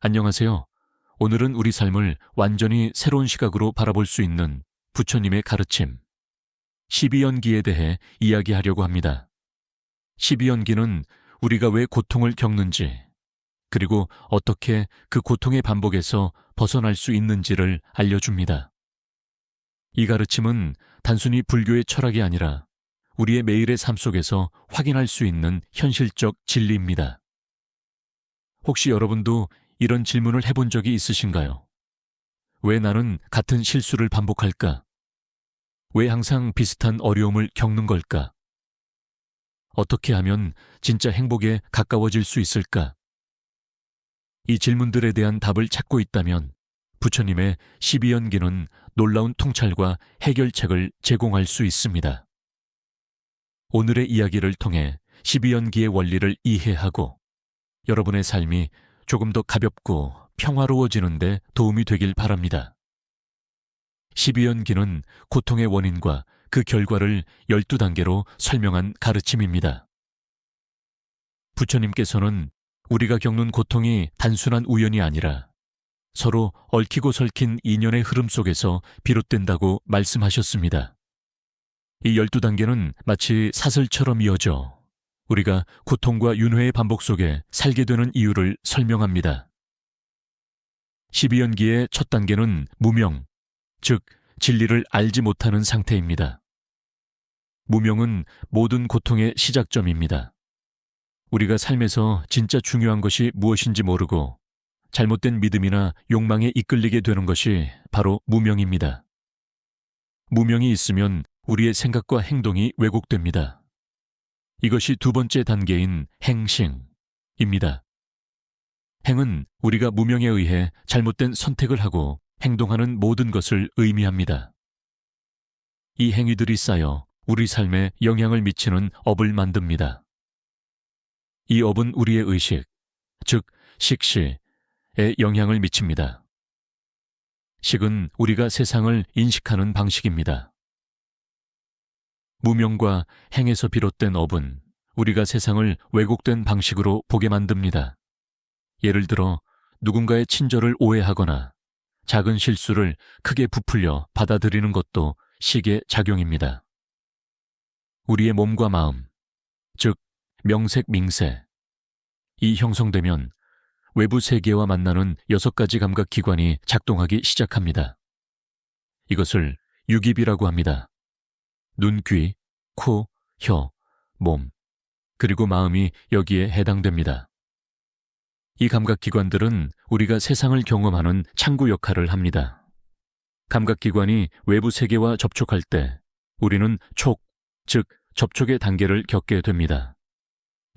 안녕하세요. 오늘은 우리 삶을 완전히 새로운 시각으로 바라볼 수 있는 부처님의 가르침, 12연기에 대해 이야기하려고 합니다. 12연기는 우리가 왜 고통을 겪는지, 그리고 어떻게 그 고통의 반복에서 벗어날 수 있는지를 알려줍니다. 이 가르침은 단순히 불교의 철학이 아니라 우리의 매일의 삶 속에서 확인할 수 있는 현실적 진리입니다. 혹시 여러분도 이런 질문을 해본 적이 있으신가요? 왜 나는 같은 실수를 반복할까? 왜 항상 비슷한 어려움을 겪는 걸까? 어떻게 하면 진짜 행복에 가까워질 수 있을까? 이 질문들에 대한 답을 찾고 있다면 부처님의 12연기는 놀라운 통찰과 해결책을 제공할 수 있습니다. 오늘의 이야기를 통해 12연기의 원리를 이해하고 여러분의 삶이 조금 더 가볍고 평화로워지는 데 도움이 되길 바랍니다. 12연기는 고통의 원인과 그 결과를 12단계로 설명한 가르침입니다. 부처님께서는 우리가 겪는 고통이 단순한 우연이 아니라 서로 얽히고 설킨 인연의 흐름 속에서 비롯된다고 말씀하셨습니다. 이 12단계는 마치 사슬처럼 이어져 우리가 고통과 윤회의 반복 속에 살게 되는 이유를 설명합니다. 12연기의 첫 단계는 무명, 즉 진리를 알지 못하는 상태입니다. 무명은 모든 고통의 시작점입니다. 우리가 삶에서 진짜 중요한 것이 무엇인지 모르고 잘못된 믿음이나 욕망에 이끌리게 되는 것이 바로 무명입니다. 무명이 있으면 우리의 생각과 행동이 왜곡됩니다. 이것이 두 번째 단계인 행싱입니다. 행은 우리가 무명에 의해 잘못된 선택을 하고 행동하는 모든 것을 의미합니다. 이 행위들이 쌓여 우리 삶에 영향을 미치는 업을 만듭니다. 이 업은 우리의 의식, 즉 식시에 영향을 미칩니다. 식은 우리가 세상을 인식하는 방식입니다. 무명과 행에서 비롯된 업은 우리가 세상을 왜곡된 방식으로 보게 만듭니다. 예를 들어 누군가의 친절을 오해하거나 작은 실수를 크게 부풀려 받아들이는 것도 식의 작용입니다. 우리의 몸과 마음, 즉 명색민세, 이 형성되면 외부 세계와 만나는 6가지 감각기관이 작동하기 시작합니다. 이것을 육입이라고 합니다. 눈, 귀, 코, 혀, 몸, 그리고 마음이 여기에 해당됩니다. 이 감각기관들은 우리가 세상을 경험하는 창구 역할을 합니다. 감각기관이 외부 세계와 접촉할 때 우리는 촉, 즉 접촉의 단계를 겪게 됩니다.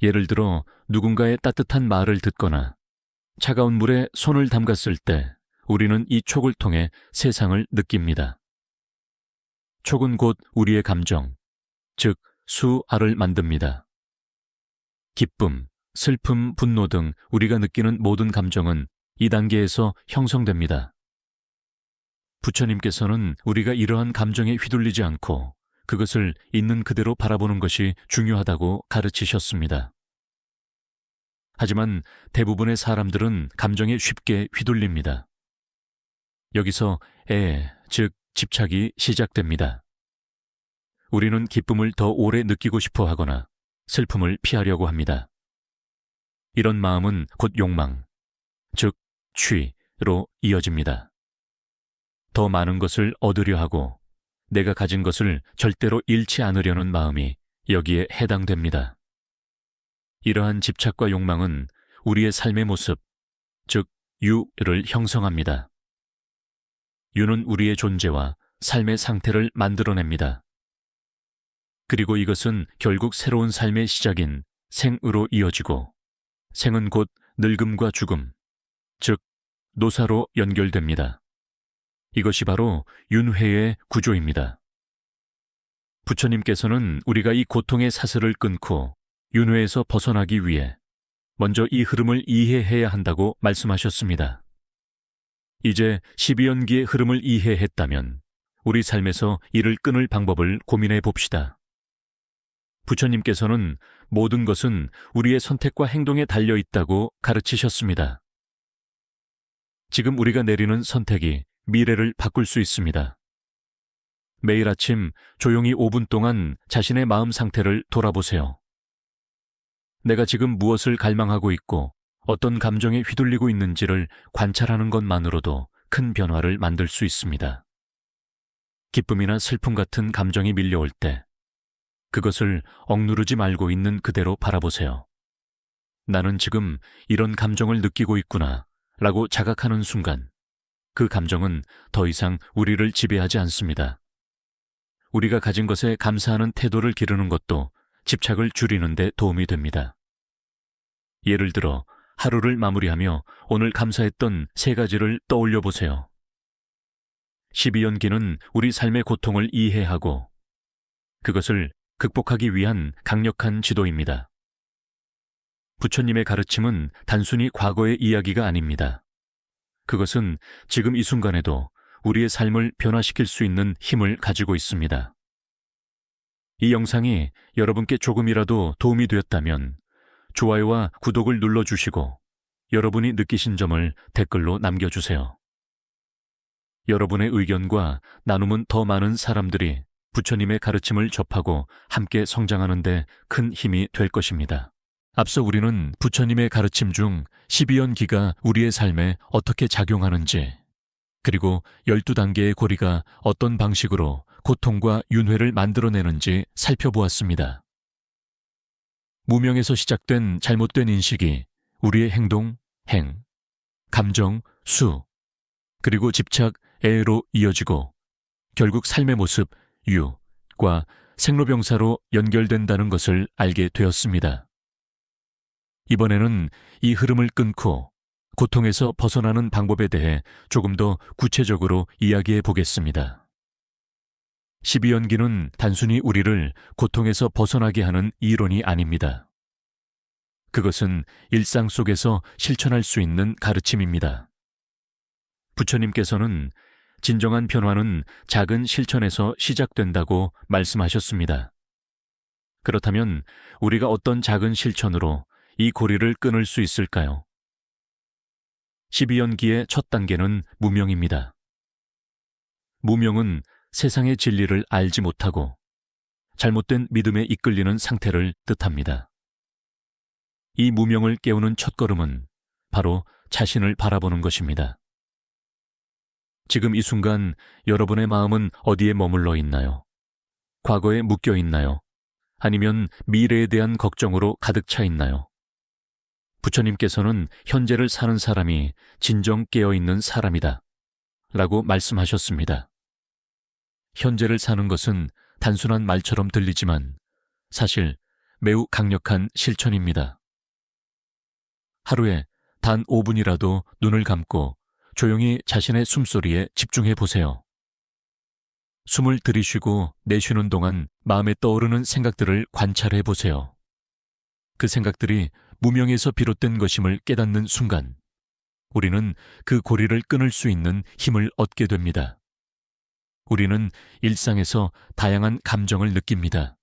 예를 들어 누군가의 따뜻한 말을 듣거나 차가운 물에 손을 담갔을 때 우리는 이 촉을 통해 세상을 느낍니다. 촉은 곧 우리의 감정, 즉 수아를 만듭니다. 기쁨, 슬픔, 분노 등 우리가 느끼는 모든 감정은 이 단계에서 형성됩니다. 부처님께서는 우리가 이러한 감정에 휘둘리지 않고 그것을 있는 그대로 바라보는 것이 중요하다고 가르치셨습니다. 하지만 대부분의 사람들은 감정에 쉽게 휘둘립니다. 여기서 즉 집착이 시작됩니다. 우리는 기쁨을 더 오래 느끼고 싶어 하거나 슬픔을 피하려고 합니다. 이런 마음은 곧 욕망, 즉 취로 이어집니다. 더 많은 것을 얻으려 하고 내가 가진 것을 절대로 잃지 않으려는 마음이 여기에 해당됩니다. 이러한 집착과 욕망은 우리의 삶의 모습, 즉 유를 형성합니다. 유는 우리의 존재와 삶의 상태를 만들어냅니다. 그리고 이것은 결국 새로운 삶의 시작인 생으로 이어지고 생은 곧 늙음과 죽음, 즉 노사로 연결됩니다. 이것이 바로 윤회의 구조입니다. 부처님께서는 우리가 이 고통의 사슬을 끊고 윤회에서 벗어나기 위해 먼저 이 흐름을 이해해야 한다고 말씀하셨습니다. 이제 12연기의 흐름을 이해했다면 우리 삶에서 이를 끊을 방법을 고민해 봅시다. 부처님께서는 모든 것은 우리의 선택과 행동에 달려 있다고 가르치셨습니다. 지금 우리가 내리는 선택이 미래를 바꿀 수 있습니다. 매일 아침 조용히 5분 동안 자신의 마음 상태를 돌아보세요. 내가 지금 무엇을 갈망하고 있고 어떤 감정에 휘둘리고 있는지를 관찰하는 것만으로도 큰 변화를 만들 수 있습니다. 기쁨이나 슬픔 같은 감정이 밀려올 때 그것을 억누르지 말고 있는 그대로 바라보세요. 나는 지금 이런 감정을 느끼고 있구나 라고 자각하는 순간 그 감정은 더 이상 우리를 지배하지 않습니다. 우리가 가진 것에 감사하는 태도를 기르는 것도 집착을 줄이는 데 도움이 됩니다. 예를 들어 하루를 마무리하며 오늘 감사했던 3가지를 떠올려 보세요. 12연기는 우리 삶의 고통을 이해하고 그것을 극복하기 위한 강력한 지도입니다. 부처님의 가르침은 단순히 과거의 이야기가 아닙니다. 그것은 지금 이 순간에도 우리의 삶을 변화시킬 수 있는 힘을 가지고 있습니다. 이 영상이 여러분께 조금이라도 도움이 되었다면 좋아요와 구독을 눌러주시고 여러분이 느끼신 점을 댓글로 남겨주세요. 여러분의 의견과 나눔은 더 많은 사람들이 부처님의 가르침을 접하고 함께 성장하는 데 큰 힘이 될 것입니다. 앞서 우리는 부처님의 가르침 중 12연기가 우리의 삶에 어떻게 작용하는지, 그리고 12단계의 고리가 어떤 방식으로 고통과 윤회를 만들어내는지 살펴보았습니다. 무명에서 시작된 잘못된 인식이 우리의 행동, 행, 감정, 수, 그리고 집착, 애로 이어지고 결국 삶의 모습, 유과 생로병사로 연결된다는 것을 알게 되었습니다. 이번에는 이 흐름을 끊고 고통에서 벗어나는 방법에 대해 조금 더 구체적으로 이야기해 보겠습니다. 12연기는 단순히 우리를 고통에서 벗어나게 하는 이론이 아닙니다. 그것은 일상 속에서 실천할 수 있는 가르침입니다. 부처님께서는 진정한 변화는 작은 실천에서 시작된다고 말씀하셨습니다. 그렇다면 우리가 어떤 작은 실천으로 이 고리를 끊을 수 있을까요? 12연기의 첫 단계는 무명입니다. 무명은 세상의 진리를 알지 못하고 잘못된 믿음에 이끌리는 상태를 뜻합니다. 이 무명을 깨우는 첫걸음은 바로 자신을 바라보는 것입니다. 지금 이 순간 여러분의 마음은 어디에 머물러 있나요? 과거에 묶여 있나요? 아니면 미래에 대한 걱정으로 가득 차 있나요? 부처님께서는 현재를 사는 사람이 진정 깨어있는 사람이다 라고 말씀하셨습니다. 현재를 사는 것은 단순한 말처럼 들리지만 사실 매우 강력한 실천입니다. 하루에 단 5분이라도 눈을 감고 조용히 자신의 숨소리에 집중해 보세요. 숨을 들이쉬고 내쉬는 동안 마음에 떠오르는 생각들을 관찰해 보세요. 그 생각들이 무명에서 비롯된 것임을 깨닫는 순간 우리는 그 고리를 끊을 수 있는 힘을 얻게 됩니다. 우리는 일상에서 다양한 감정을 느낍니다.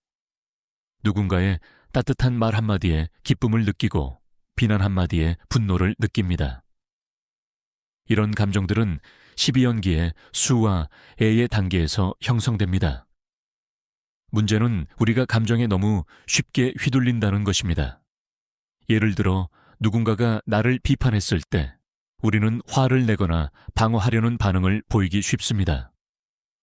누군가의 따뜻한 말 한마디에 기쁨을 느끼고 비난 한마디에 분노를 느낍니다. 이런 감정들은 12연기의 수와 애의 단계에서 형성됩니다. 문제는 우리가 감정에 너무 쉽게 휘둘린다는 것입니다. 예를 들어 누군가가 나를 비판했을 때 우리는 화를 내거나 방어하려는 반응을 보이기 쉽습니다.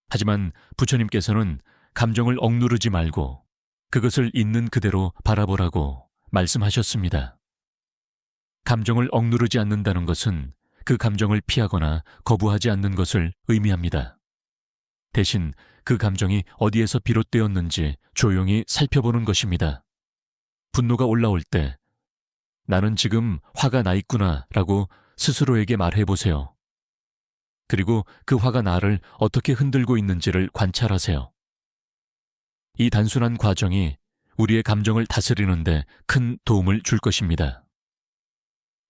하지만 부처님께서는 감정을 억누르지 말고 그것을 있는 그대로 바라보라고 말씀하셨습니다. 감정을 억누르지 않는다는 것은 그 감정을 피하거나 거부하지 않는 것을 의미합니다. 대신 그 감정이 어디에서 비롯되었는지 조용히 살펴보는 것입니다. 분노가 올라올 때 나는 지금 화가 나 있구나 라고 스스로에게 말해보세요. 그리고 그 화가 나를 어떻게 흔들고 있는지를 관찰하세요. 이 단순한 과정이 우리의 감정을 다스리는데 큰 도움을 줄 것입니다.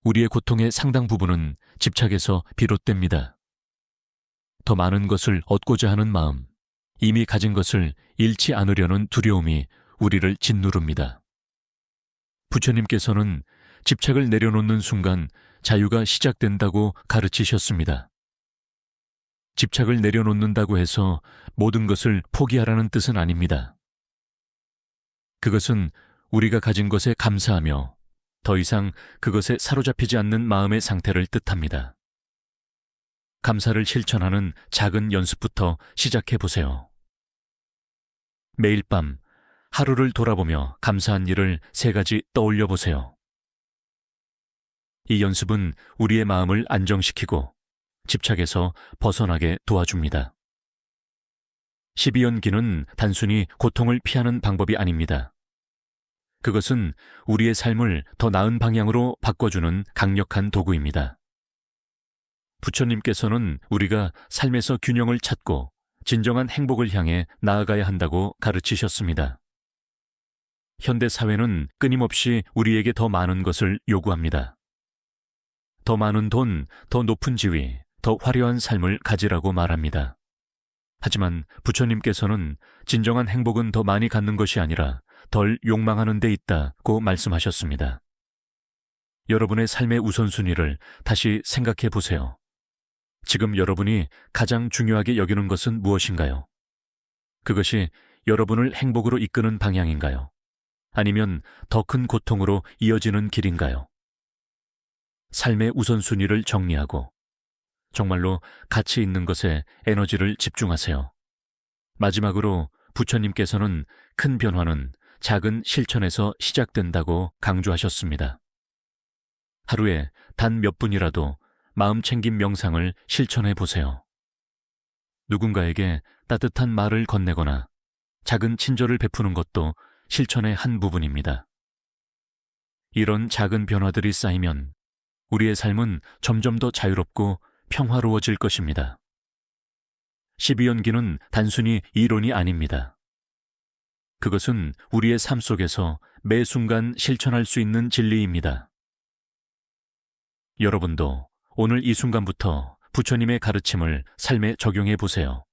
우리의 고통의 상당 부분은 집착에서 비롯됩니다. 더 많은 것을 얻고자 하는 마음, 이미 가진 것을 잃지 않으려는 두려움이 우리를 짓누릅니다. 부처님께서는 집착을 내려놓는 순간 자유가 시작된다고 가르치셨습니다. 집착을 내려놓는다고 해서 모든 것을 포기하라는 뜻은 아닙니다. 그것은 우리가 가진 것에 감사하며 더 이상 그것에 사로잡히지 않는 마음의 상태를 뜻합니다. 감사를 실천하는 작은 연습부터 시작해 보세요. 매일 밤 하루를 돌아보며 감사한 일을 3가지 떠올려 보세요. 이 연습은 우리의 마음을 안정시키고 집착에서 벗어나게 도와줍니다. 12연기는 단순히 고통을 피하는 방법이 아닙니다. 그것은 우리의 삶을 더 나은 방향으로 바꿔주는 강력한 도구입니다. 부처님께서는 우리가 삶에서 균형을 찾고 진정한 행복을 향해 나아가야 한다고 가르치셨습니다. 현대 사회는 끊임없이 우리에게 더 많은 것을 요구합니다. 더 많은 돈, 더 높은 지위, 더 화려한 삶을 가지라고 말합니다. 하지만 부처님께서는 진정한 행복은 더 많이 갖는 것이 아니라 덜 욕망하는 데 있다고 말씀하셨습니다. 여러분의 삶의 우선순위를 다시 생각해 보세요. 지금 여러분이 가장 중요하게 여기는 것은 무엇인가요? 그것이 여러분을 행복으로 이끄는 방향인가요? 아니면 더 큰 고통으로 이어지는 길인가요? 삶의 우선순위를 정리하고 정말로 가치 있는 것에 에너지를 집중하세요. 마지막으로 부처님께서는 큰 변화는 작은 실천에서 시작된다고 강조하셨습니다. 하루에 단 몇 분이라도 마음챙김 명상을 실천해 보세요. 누군가에게 따뜻한 말을 건네거나 작은 친절을 베푸는 것도 실천의 한 부분입니다. 이런 작은 변화들이 쌓이면 우리의 삶은 점점 더 자유롭고 평화로워질 것입니다. 12연기는 단순히 이론이 아닙니다. 그것은 우리의 삶 속에서 매 순간 실천할 수 있는 진리입니다. 여러분도 오늘 이 순간부터 부처님의 가르침을 삶에 적용해 보세요.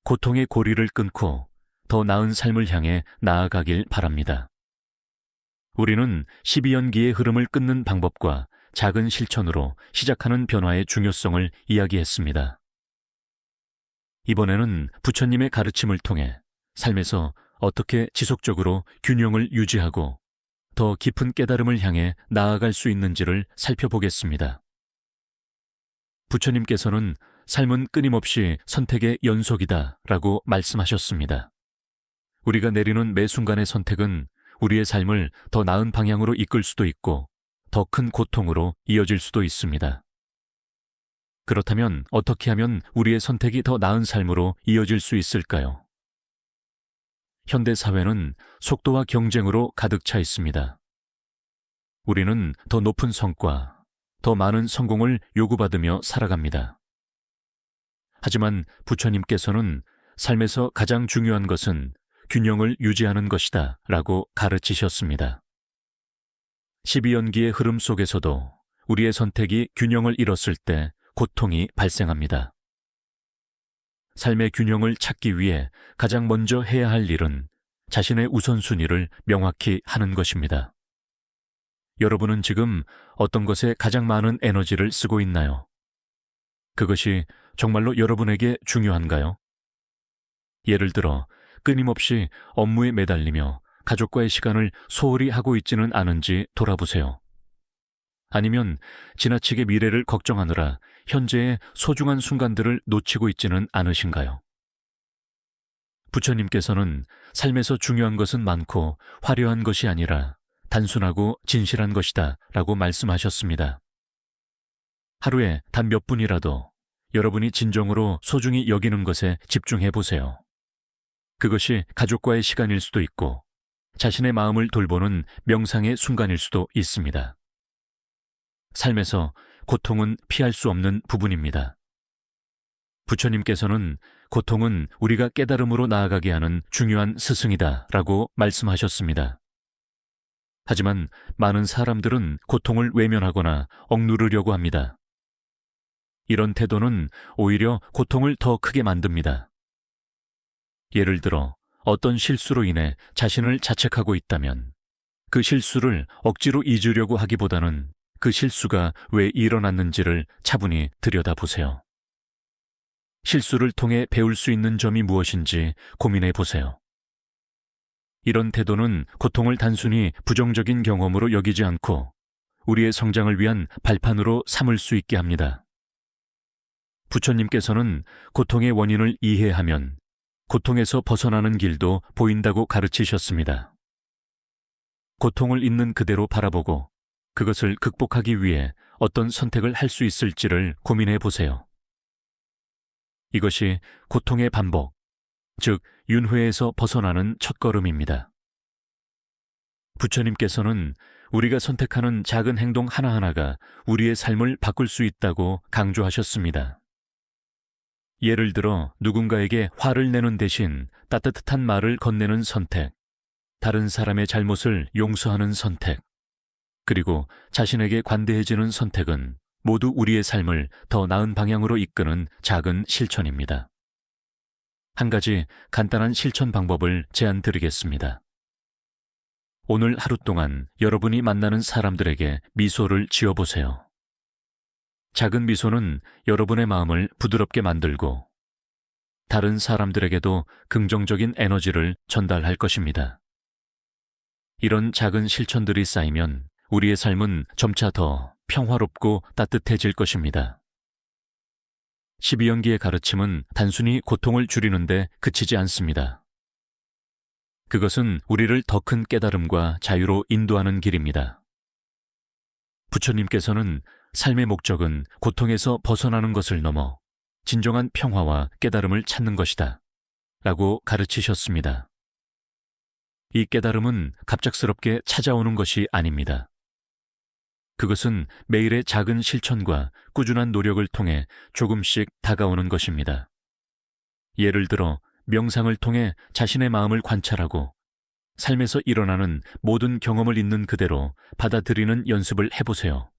고통의 고리를 끊고 더 나은 삶을 향해 나아가길 바랍니다. 우리는 12연기의 흐름을 끊는 방법과 작은 실천으로 시작하는 변화의 중요성을 이야기했습니다. 이번에는 부처님의 가르침을 통해 삶에서 어떻게 지속적으로 균형을 유지하고 더 깊은 깨달음을 향해 나아갈 수 있는지를 살펴보겠습니다. 부처님께서는 삶은 끊임없이 선택의 연속이다 라고 말씀하셨습니다. 우리가 내리는 매 순간의 선택은 우리의 삶을 더 나은 방향으로 이끌 수도 있고 더 큰 고통으로 이어질 수도 있습니다. 그렇다면 어떻게 하면 우리의 선택이 더 나은 삶으로 이어질 수 있을까요? 현대 사회는 속도와 경쟁으로 가득 차 있습니다. 우리는 더 높은 성과, 더 많은 성공을 요구받으며 살아갑니다. 하지만 부처님께서는 삶에서 가장 중요한 것은 균형을 유지하는 것이다 라고 가르치셨습니다. 12연기의 흐름 속에서도 우리의 선택이 균형을 잃었을 때 고통이 발생합니다. 삶의 균형을 찾기 위해 가장 먼저 해야 할 일은 자신의 우선순위를 명확히 하는 것입니다. 여러분은 지금 어떤 것에 가장 많은 에너지를 쓰고 있나요? 그것이 정말로 여러분에게 중요한가요? 예를 들어 끊임없이 업무에 매달리며 가족과의 시간을 소홀히 하고 있지는 않은지 돌아보세요. 아니면 지나치게 미래를 걱정하느라 현재의 소중한 순간들을 놓치고 있지는 않으신가요? 부처님께서는 삶에서 중요한 것은 많고 화려한 것이 아니라 단순하고 진실한 것이다 라고 말씀하셨습니다. 하루에 단 몇 분이라도 여러분이 진정으로 소중히 여기는 것에 집중해 보세요. 그것이 가족과의 시간일 수도 있고 자신의 마음을 돌보는 명상의 순간일 수도 있습니다. 삶에서 고통은 피할 수 없는 부분입니다. 부처님께서는 고통은 우리가 깨달음으로 나아가게 하는 중요한 스승이다 라고 말씀하셨습니다. 하지만 많은 사람들은 고통을 외면하거나 억누르려고 합니다. 이런 태도는 오히려 고통을 더 크게 만듭니다. 예를 들어 어떤 실수로 인해 자신을 자책하고 있다면 그 실수를 억지로 잊으려고 하기보다는 그 실수가 왜 일어났는지를 차분히 들여다보세요. 실수를 통해 배울 수 있는 점이 무엇인지 고민해 보세요. 이런 태도는 고통을 단순히 부정적인 경험으로 여기지 않고 우리의 성장을 위한 발판으로 삼을 수 있게 합니다. 부처님께서는 고통의 원인을 이해하면 고통에서 벗어나는 길도 보인다고 가르치셨습니다. 고통을 있는 그대로 바라보고 그것을 극복하기 위해 어떤 선택을 할 수 있을지를 고민해 보세요. 이것이 고통의 반복, 즉 윤회에서 벗어나는 첫걸음입니다. 부처님께서는 우리가 선택하는 작은 행동 하나하나가 우리의 삶을 바꿀 수 있다고 강조하셨습니다. 예를 들어 누군가에게 화를 내는 대신 따뜻한 말을 건네는 선택, 다른 사람의 잘못을 용서하는 선택, 그리고 자신에게 관대해지는 선택은 모두 우리의 삶을 더 나은 방향으로 이끄는 작은 실천입니다. 한 가지 간단한 실천 방법을 제안드리겠습니다. 오늘 하루 동안 여러분이 만나는 사람들에게 미소를 지어보세요. 작은 미소는 여러분의 마음을 부드럽게 만들고 다른 사람들에게도 긍정적인 에너지를 전달할 것입니다. 이런 작은 실천들이 쌓이면 우리의 삶은 점차 더 평화롭고 따뜻해질 것입니다. 12연기의 가르침은 단순히 고통을 줄이는 데 그치지 않습니다. 그것은 우리를 더 큰 깨달음과 자유로 인도하는 길입니다. 부처님께서는 삶의 목적은 고통에서 벗어나는 것을 넘어 진정한 평화와 깨달음을 찾는 것이다 라고 가르치셨습니다. 이 깨달음은 갑작스럽게 찾아오는 것이 아닙니다. 그것은 매일의 작은 실천과 꾸준한 노력을 통해 조금씩 다가오는 것입니다. 예를 들어 명상을 통해 자신의 마음을 관찰하고 삶에서 일어나는 모든 경험을 있는 그대로 받아들이는 연습을 해보세요.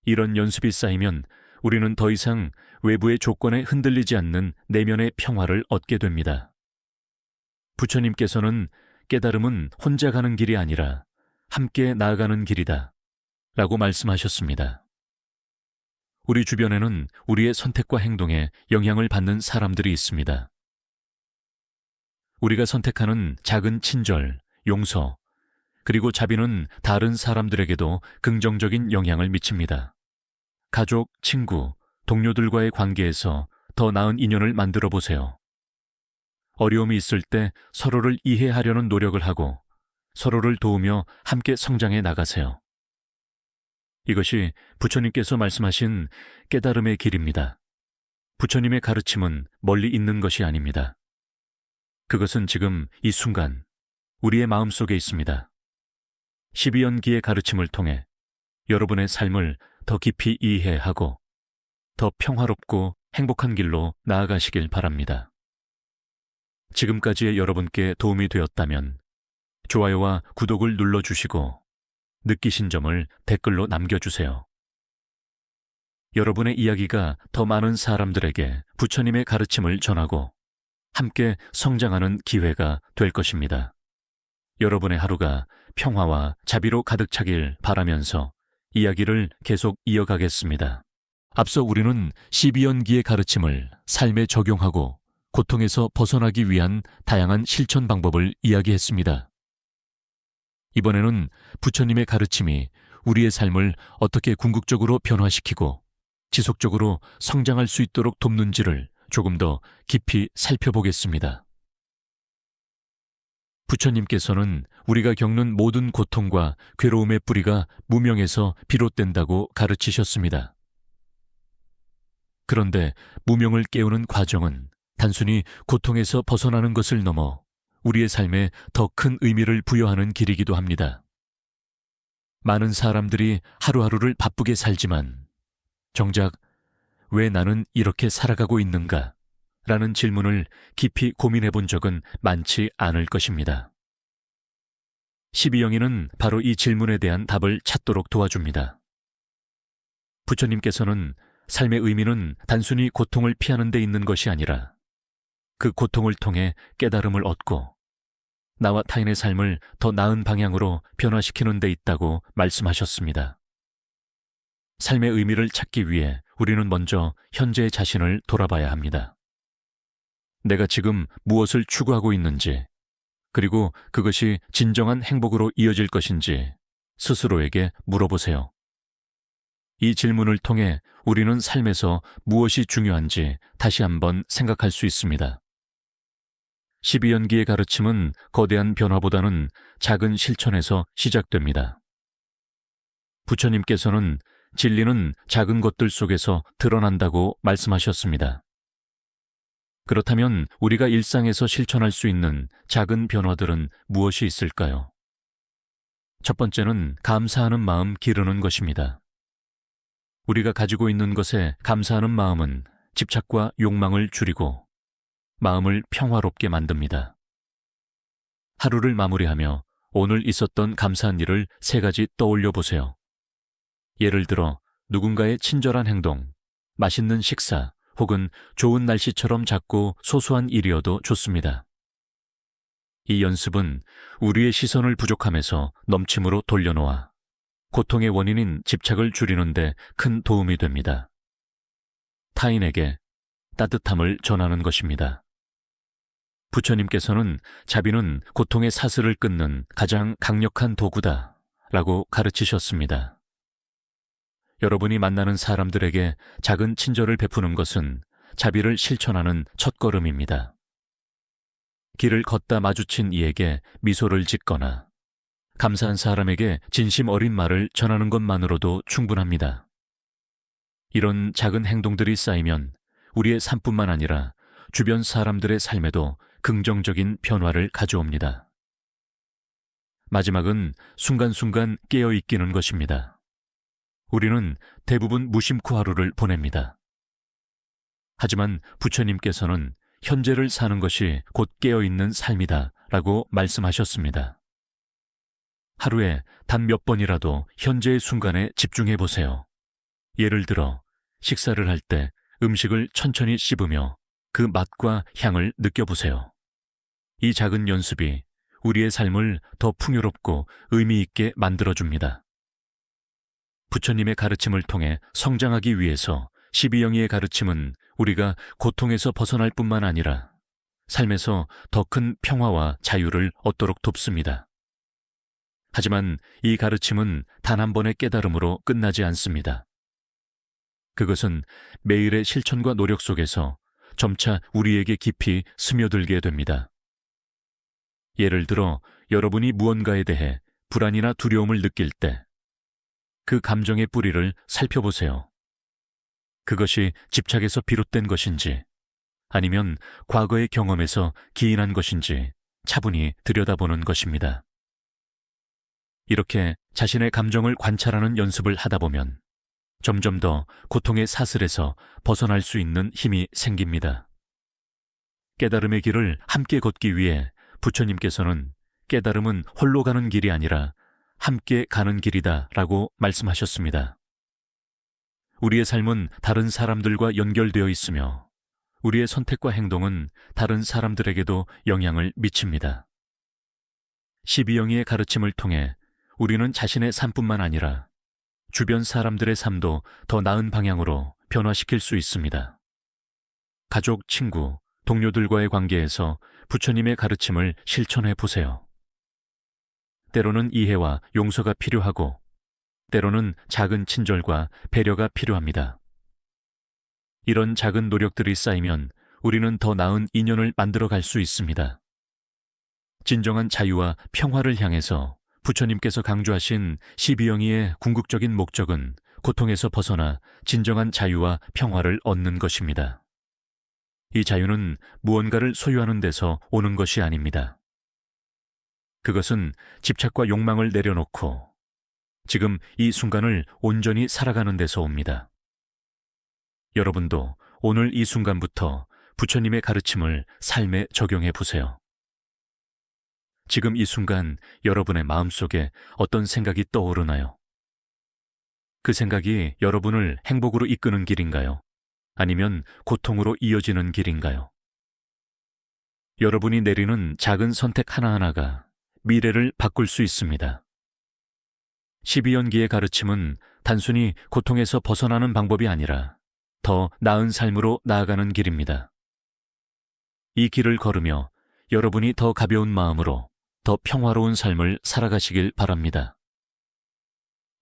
이런 연습이 쌓이면 우리는 더 이상 외부의 조건에 흔들리지 않는 내면의 평화를 얻게 됩니다. 부처님께서는 깨달음은 혼자 가는 길이 아니라 함께 나아가는 길이다 라고 말씀하셨습니다. 우리 주변에는 우리의 선택과 행동에 영향을 받는 사람들이 있습니다. 우리가 선택하는 작은 친절, 용서, 그리고 자비는 다른 사람들에게도 긍정적인 영향을 미칩니다. 가족, 친구, 동료들과의 관계에서 더 나은 인연을 만들어 보세요. 어려움이 있을 때 서로를 이해하려는 노력을 하고 서로를 도우며 함께 성장해 나가세요. 이것이 부처님께서 말씀하신 깨달음의 길입니다. 부처님의 가르침은 멀리 있는 것이 아닙니다. 그것은 지금 이 순간 우리의 마음속에 있습니다. 12연기의 가르침을 통해 여러분의 삶을 더 깊이 이해하고 더 평화롭고 행복한 길로 나아가시길 바랍니다. 지금까지의 여러분께 도움이 되었다면 좋아요와 구독을 눌러주시고 느끼신 점을 댓글로 남겨주세요. 여러분의 이야기가 더 많은 사람들에게 부처님의 가르침을 전하고 함께 성장하는 기회가 될 것입니다. 여러분의 하루가 평화와 자비로 가득 차길 바라면서 이야기를 계속 이어가겠습니다. 앞서 우리는 12연기의 가르침을 삶에 적용하고 고통에서 벗어나기 위한 다양한 실천 방법을 이야기했습니다. 이번에는 부처님의 가르침이 우리의 삶을 어떻게 궁극적으로 변화시키고 지속적으로 성장할 수 있도록 돕는지를 조금 더 깊이 살펴보겠습니다. 부처님께서는 우리가 겪는 모든 고통과 괴로움의 뿌리가 무명에서 비롯된다고 가르치셨습니다. 그런데 무명을 깨우는 과정은 단순히 고통에서 벗어나는 것을 넘어 우리의 삶에 더 큰 의미를 부여하는 길이기도 합니다. 많은 사람들이 하루하루를 바쁘게 살지만 정작 왜 나는 이렇게 살아가고 있는가? 라는 질문을 깊이 고민해 본 적은 많지 않을 것입니다. 12영이는 바로 이 질문에 대한 답을 찾도록 도와줍니다. 부처님께서는 삶의 의미는 단순히 고통을 피하는 데 있는 것이 아니라 그 고통을 통해 깨달음을 얻고 나와 타인의 삶을 더 나은 방향으로 변화시키는 데 있다고 말씀하셨습니다. 삶의 의미를 찾기 위해 우리는 먼저 현재의 자신을 돌아봐야 합니다. 내가 지금 무엇을 추구하고 있는지, 그리고 그것이 진정한 행복으로 이어질 것인지 스스로에게 물어보세요. 이 질문을 통해 우리는 삶에서 무엇이 중요한지 다시 한번 생각할 수 있습니다. 12연기의 가르침은 거대한 변화보다는 작은 실천에서 시작됩니다. 부처님께서는 진리는 작은 것들 속에서 드러난다고 말씀하셨습니다. 그렇다면 우리가 일상에서 실천할 수 있는 작은 변화들은 무엇이 있을까요? 첫 번째는 감사하는 마음 기르는 것입니다. 우리가 가지고 있는 것에 감사하는 마음은 집착과 욕망을 줄이고 마음을 평화롭게 만듭니다. 하루를 마무리하며 오늘 있었던 감사한 일을 3가지 떠올려 보세요. 예를 들어 누군가의 친절한 행동, 맛있는 식사, 혹은 좋은 날씨처럼 작고 소소한 일이어도 좋습니다. 이 연습은 우리의 시선을 부족함에서 넘침으로 돌려놓아 고통의 원인인 집착을 줄이는 데 큰 도움이 됩니다. 타인에게 따뜻함을 전하는 것입니다. 부처님께서는 자비는 고통의 사슬을 끊는 가장 강력한 도구다 라고 가르치셨습니다. 여러분이 만나는 사람들에게 작은 친절을 베푸는 것은 자비를 실천하는 첫걸음입니다. 길을 걷다 마주친 이에게 미소를 짓거나 감사한 사람에게 진심 어린 말을 전하는 것만으로도 충분합니다. 이런 작은 행동들이 쌓이면 우리의 삶뿐만 아니라 주변 사람들의 삶에도 긍정적인 변화를 가져옵니다. 마지막은 순간순간 깨어있기는 것입니다. 우리는 대부분 무심코 하루를 보냅니다. 하지만 부처님께서는 현재를 사는 것이 곧 깨어있는 삶이다 라고 말씀하셨습니다. 하루에 단 몇 번이라도 현재의 순간에 집중해 보세요. 예를 들어 식사를 할 때 음식을 천천히 씹으며 그 맛과 향을 느껴보세요. 이 작은 연습이 우리의 삶을 더 풍요롭고 의미 있게 만들어줍니다. 부처님의 가르침을 통해 성장하기 위해서 12영의의 가르침은 우리가 고통에서 벗어날 뿐만 아니라 삶에서 더 큰 평화와 자유를 얻도록 돕습니다. 하지만 이 가르침은 단 한 번의 깨달음으로 끝나지 않습니다. 그것은 매일의 실천과 노력 속에서 점차 우리에게 깊이 스며들게 됩니다. 예를 들어 여러분이 무언가에 대해 불안이나 두려움을 느낄 때 그 감정의 뿌리를 살펴보세요. 그것이 집착에서 비롯된 것인지 아니면 과거의 경험에서 기인한 것인지 차분히 들여다보는 것입니다. 이렇게 자신의 감정을 관찰하는 연습을 하다 보면 점점 더 고통의 사슬에서 벗어날 수 있는 힘이 생깁니다. 깨달음의 길을 함께 걷기 위해 부처님께서는 깨달음은 홀로 가는 길이 아니라 함께 가는 길이다 라고 말씀하셨습니다. 우리의 삶은 다른 사람들과 연결되어 있으며 우리의 선택과 행동은 다른 사람들에게도 영향을 미칩니다. 12영의의 가르침을 통해 우리는 자신의 삶뿐만 아니라 주변 사람들의 삶도 더 나은 방향으로 변화시킬 수 있습니다. 가족, 친구, 동료들과의 관계에서 부처님의 가르침을 실천해 보세요. 때로는 이해와 용서가 필요하고 때로는 작은 친절과 배려가 필요합니다. 이런 작은 노력들이 쌓이면 우리는 더 나은 인연을 만들어 갈 수 있습니다. 진정한 자유와 평화를 향해서 부처님께서 강조하신 12영의의 궁극적인 목적은 고통에서 벗어나 진정한 자유와 평화를 얻는 것입니다. 이 자유는 무언가를 소유하는 데서 오는 것이 아닙니다. 그것은 집착과 욕망을 내려놓고 지금 이 순간을 온전히 살아가는 데서 옵니다. 여러분도 오늘 이 순간부터 부처님의 가르침을 삶에 적용해 보세요. 지금 이 순간 여러분의 마음속에 어떤 생각이 떠오르나요? 그 생각이 여러분을 행복으로 이끄는 길인가요? 아니면 고통으로 이어지는 길인가요? 여러분이 내리는 작은 선택 하나하나가 미래를 바꿀 수 있습니다. 12연기의 가르침은 단순히 고통에서 벗어나는 방법이 아니라 더 나은 삶으로 나아가는 길입니다. 이 길을 걸으며 여러분이 더 가벼운 마음으로 더 평화로운 삶을 살아가시길 바랍니다.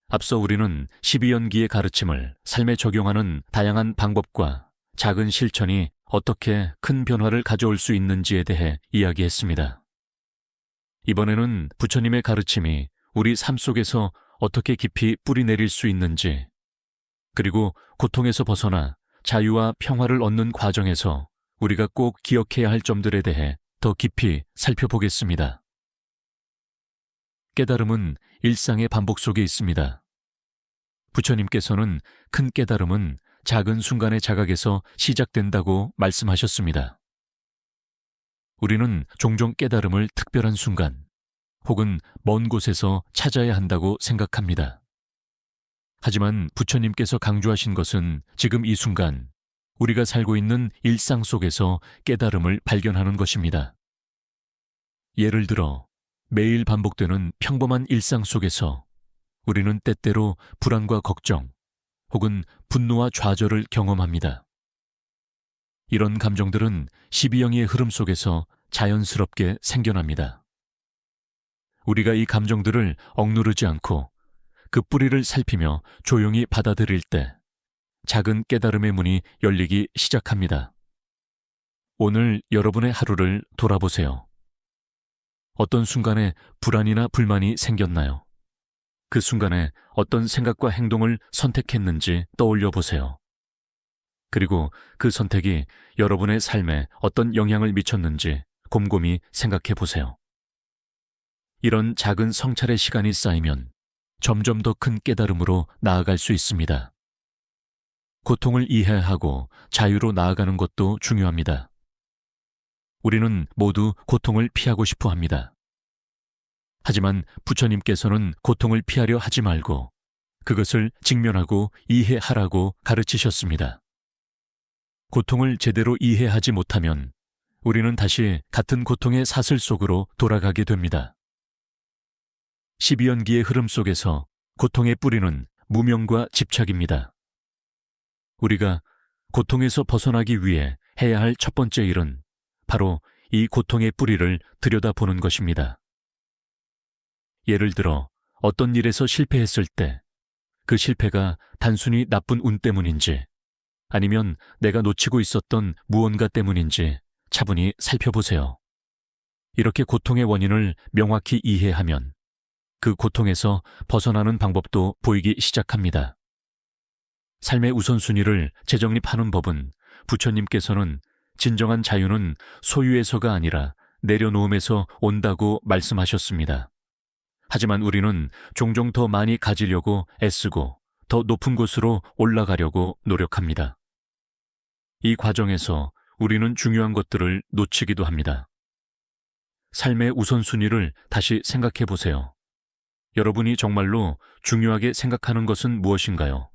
앞서 우리는 12연기의 가르침을 삶에 적용하는 다양한 방법과 작은 실천이 어떻게 큰 변화를 가져올 수 있는지에 대해 이야기했습니다. 이번에는 부처님의 가르침이 우리 삶 속에서 어떻게 깊이 뿌리 내릴 수 있는지, 그리고 고통에서 벗어나 자유와 평화를 얻는 과정에서 우리가 꼭 기억해야 할 점들에 대해 더 깊이 살펴보겠습니다. 깨달음은 일상의 반복 속에 있습니다. 부처님께서는 큰 깨달음은 작은 순간의 자각에서 시작된다고 말씀하셨습니다. 우리는 종종 깨달음을 특별한 순간 혹은 먼 곳에서 찾아야 한다고 생각합니다. 하지만 부처님께서 강조하신 것은 지금 이 순간 우리가 살고 있는 일상 속에서 깨달음을 발견하는 것입니다. 예를 들어 매일 반복되는 평범한 일상 속에서 우리는 때때로 불안과 걱정 혹은 분노와 좌절을 경험합니다. 이런 감정들은 12영의 흐름 속에서 자연스럽게 생겨납니다. 우리가 이 감정들을 억누르지 않고 그 뿌리를 살피며 조용히 받아들일 때 작은 깨달음의 문이 열리기 시작합니다. 오늘 여러분의 하루를 돌아보세요. 어떤 순간에 불안이나 불만이 생겼나요? 그 순간에 어떤 생각과 행동을 선택했는지 떠올려 보세요. 그리고 그 선택이 여러분의 삶에 어떤 영향을 미쳤는지 곰곰이 생각해 보세요. 이런 작은 성찰의 시간이 쌓이면 점점 더 큰 깨달음으로 나아갈 수 있습니다. 고통을 이해하고 자유로 나아가는 것도 중요합니다. 우리는 모두 고통을 피하고 싶어 합니다. 하지만 부처님께서는 고통을 피하려 하지 말고 그것을 직면하고 이해하라고 가르치셨습니다. 고통을 제대로 이해하지 못하면 우리는 다시 같은 고통의 사슬 속으로 돌아가게 됩니다. 12연기의 흐름 속에서 고통의 뿌리는 무명과 집착입니다. 우리가 고통에서 벗어나기 위해 해야 할 첫 번째 일은 바로 이 고통의 뿌리를 들여다보는 것입니다. 예를 들어 어떤 일에서 실패했을 때 그 실패가 단순히 나쁜 운 때문인지 아니면 내가 놓치고 있었던 무언가 때문인지 차분히 살펴보세요. 이렇게 고통의 원인을 명확히 이해하면 그 고통에서 벗어나는 방법도 보이기 시작합니다. 삶의 우선순위를 재정립하는 법은 부처님께서는 진정한 자유는 소유에서가 아니라 내려놓음에서 온다고 말씀하셨습니다. 하지만 우리는 종종 더 많이 가지려고 애쓰고 더 높은 곳으로 올라가려고 노력합니다. 이 과정에서 우리는 중요한 것들을 놓치기도 합니다. 삶의 우선순위를 다시 생각해 보세요. 여러분이 정말로 중요하게 생각하는 것은 무엇인가요?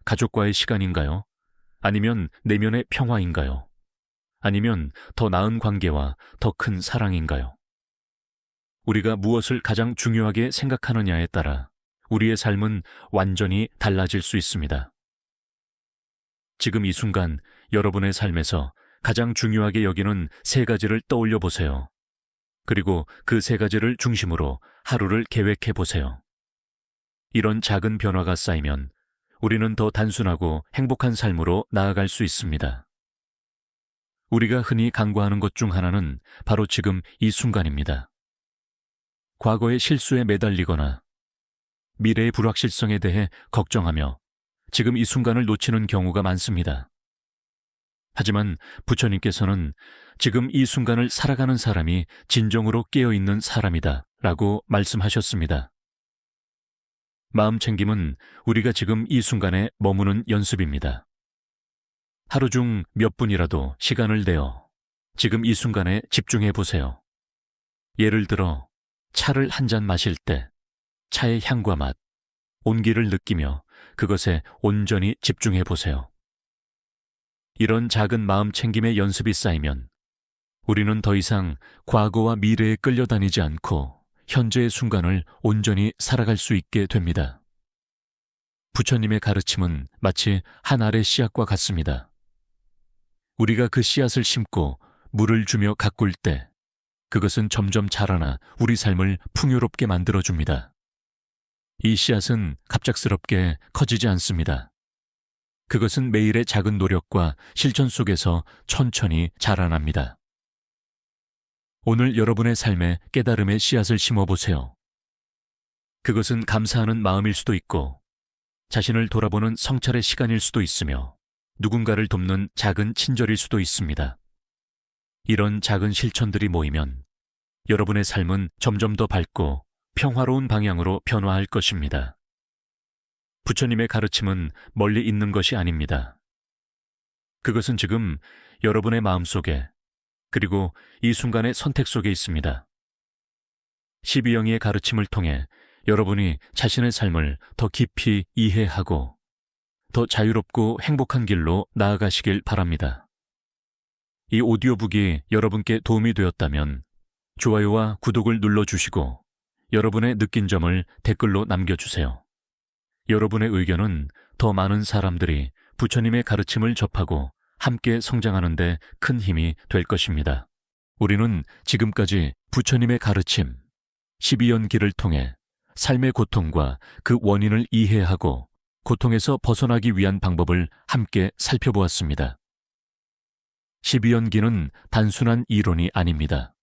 가족과의 시간인가요? 아니면 내면의 평화인가요? 아니면 더 나은 관계와 더 큰 사랑인가요? 우리가 무엇을 가장 중요하게 생각하느냐에 따라 우리의 삶은 완전히 달라질 수 있습니다. 지금 이 순간 여러분의 삶에서 가장 중요하게 여기는 세 가지를 떠올려 보세요. 그리고 그 세 가지를 중심으로 하루를 계획해 보세요. 이런 작은 변화가 쌓이면 우리는 더 단순하고 행복한 삶으로 나아갈 수 있습니다. 우리가 흔히 간과하는 것 중 하나는 바로 지금 이 순간입니다. 과거의 실수에 매달리거나 미래의 불확실성에 대해 걱정하며 지금 이 순간을 놓치는 경우가 많습니다. 하지만 부처님께서는 지금 이 순간을 살아가는 사람이 진정으로 깨어있는 사람이다 라고 말씀하셨습니다. 마음 챙김은 우리가 지금 이 순간에 머무는 연습입니다. 하루 중 몇 분이라도 시간을 내어 지금 이 순간에 집중해 보세요. 예를 들어 차를 한 잔 마실 때 차의 향과 맛, 온기를 느끼며 그것에 온전히 집중해 보세요. 이런 작은 마음 챙김의 연습이 쌓이면 우리는 더 이상 과거와 미래에 끌려다니지 않고 현재의 순간을 온전히 살아갈 수 있게 됩니다. 부처님의 가르침은 마치 한 알의 씨앗과 같습니다. 우리가 그 씨앗을 심고 물을 주며 가꿀 때 그것은 점점 자라나 우리 삶을 풍요롭게 만들어줍니다. 이 씨앗은 갑작스럽게 커지지 않습니다. 그것은 매일의 작은 노력과 실천 속에서 천천히 자라납니다. 오늘 여러분의 삶에 깨달음의 씨앗을 심어보세요. 그것은 감사하는 마음일 수도 있고 자신을 돌아보는 성찰의 시간일 수도 있으며 누군가를 돕는 작은 친절일 수도 있습니다. 이런 작은 실천들이 모이면 여러분의 삶은 점점 더 밝고 평화로운 방향으로 변화할 것입니다. 부처님의 가르침은 멀리 있는 것이 아닙니다. 그것은 지금 여러분의 마음속에 그리고 이 순간의 선택 속에 있습니다. 12영의의 가르침을 통해 여러분이 자신의 삶을 더 깊이 이해하고 더 자유롭고 행복한 길로 나아가시길 바랍니다. 이 오디오북이 여러분께 도움이 되었다면 좋아요와 구독을 눌러주시고 여러분의 느낀 점을 댓글로 남겨주세요. 여러분의 의견은 더 많은 사람들이 부처님의 가르침을 접하고 함께 성장하는 데 큰 힘이 될 것입니다. 우리는 지금까지 부처님의 가르침, 12연기를 통해 삶의 고통과 그 원인을 이해하고 고통에서 벗어나기 위한 방법을 함께 살펴보았습니다. 12연기는 단순한 이론이 아닙니다.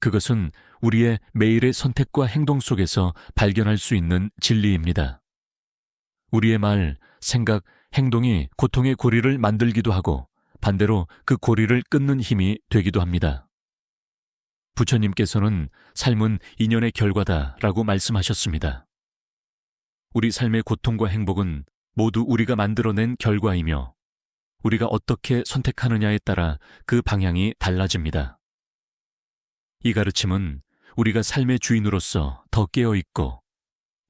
그것은 우리의 매일의 선택과 행동 속에서 발견할 수 있는 진리입니다. 우리의 말, 생각, 행동이 고통의 고리를 만들기도 하고 반대로 그 고리를 끊는 힘이 되기도 합니다. 부처님께서는 삶은 인연의 결과다라고 말씀하셨습니다. 우리 삶의 고통과 행복은 모두 우리가 만들어낸 결과이며 우리가 어떻게 선택하느냐에 따라 그 방향이 달라집니다. 이 가르침은 우리가 삶의 주인으로서 더 깨어있고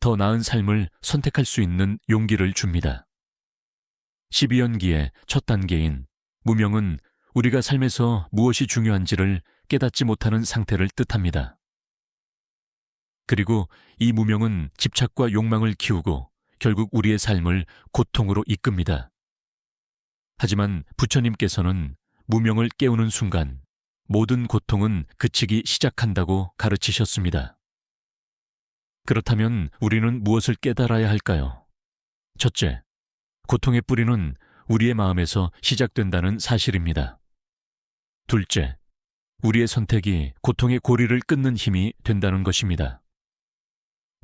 더 나은 삶을 선택할 수 있는 용기를 줍니다. 12연기의 첫 단계인 무명은 우리가 삶에서 무엇이 중요한지를 깨닫지 못하는 상태를 뜻합니다. 그리고 이 무명은 집착과 욕망을 키우고 결국 우리의 삶을 고통으로 이끕니다. 하지만 부처님께서는 무명을 깨우는 순간 모든 고통은 그치기 시작한다고 가르치셨습니다. 그렇다면 우리는 무엇을 깨달아야 할까요? 첫째, 고통의 뿌리는 우리의 마음에서 시작된다는 사실입니다. 둘째, 우리의 선택이 고통의 고리를 끊는 힘이 된다는 것입니다.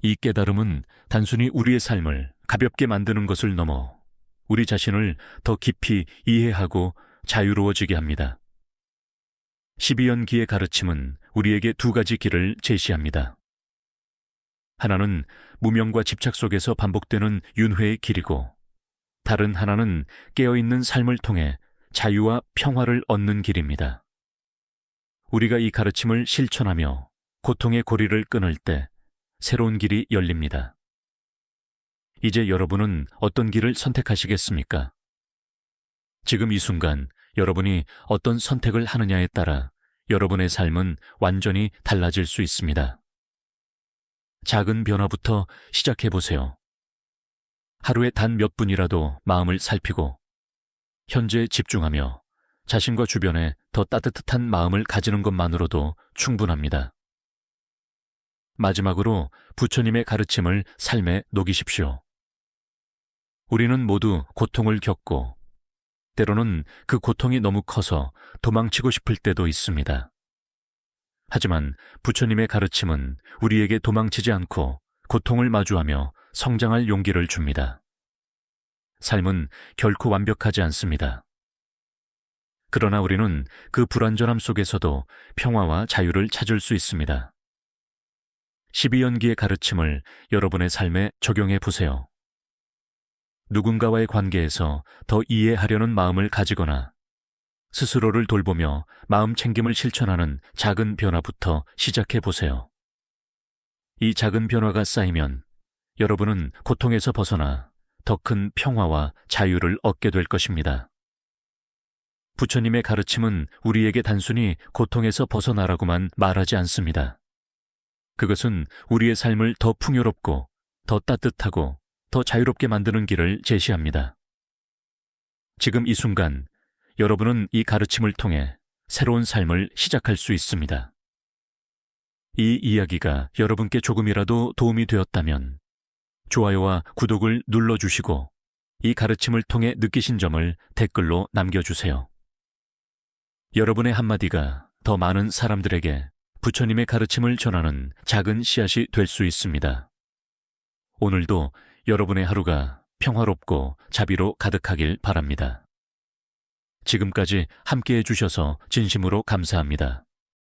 이 깨달음은 단순히 우리의 삶을 가볍게 만드는 것을 넘어 우리 자신을 더 깊이 이해하고 자유로워지게 합니다. 12연기의 가르침은 우리에게 두 가지 길을 제시합니다. 하나는 무명과 집착 속에서 반복되는 윤회의 길이고 다른 하나는 깨어있는 삶을 통해 자유와 평화를 얻는 길입니다. 우리가 이 가르침을 실천하며 고통의 고리를 끊을 때 새로운 길이 열립니다. 이제 여러분은 어떤 길을 선택하시겠습니까? 지금 이 순간 여러분이 어떤 선택을 하느냐에 따라 여러분의 삶은 완전히 달라질 수 있습니다. 작은 변화부터 시작해보세요. 하루에 단 몇 분이라도 마음을 살피고 현재에 집중하며 자신과 주변에 더 따뜻한 마음을 가지는 것만으로도 충분합니다. 마지막으로 부처님의 가르침을 삶에 녹이십시오. 우리는 모두 고통을 겪고 때로는 그 고통이 너무 커서 도망치고 싶을 때도 있습니다. 하지만 부처님의 가르침은 우리에게 도망치지 않고 고통을 마주하며 성장할 용기를 줍니다. 삶은 결코 완벽하지 않습니다. 그러나 우리는 그 불완전함 속에서도 평화와 자유를 찾을 수 있습니다. 12연기의 가르침을 여러분의 삶에 적용해 보세요. 누군가와의 관계에서 더 이해하려는 마음을 가지거나 스스로를 돌보며 마음 챙김을 실천하는 작은 변화부터 시작해 보세요. 이 작은 변화가 쌓이면 여러분은 고통에서 벗어나 더 큰 평화와 자유를 얻게 될 것입니다. 부처님의 가르침은 우리에게 단순히 고통에서 벗어나라고만 말하지 않습니다. 그것은 우리의 삶을 더 풍요롭고 더 따뜻하고 더 자유롭게 만드는 길을 제시합니다. 지금 이 순간 여러분은 이 가르침을 통해 새로운 삶을 시작할 수 있습니다. 이 이야기가 여러분께 조금이라도 도움이 되었다면 좋아요와 구독을 눌러주시고 이 가르침을 통해 느끼신 점을 댓글로 남겨주세요. 여러분의 한마디가 더 많은 사람들에게 부처님의 가르침을 전하는 작은 씨앗이 될 수 있습니다. 오늘도 여러분의 하루가 평화롭고 자비로 가득하길 바랍니다. 지금까지 함께해 주셔서 진심으로 감사합니다.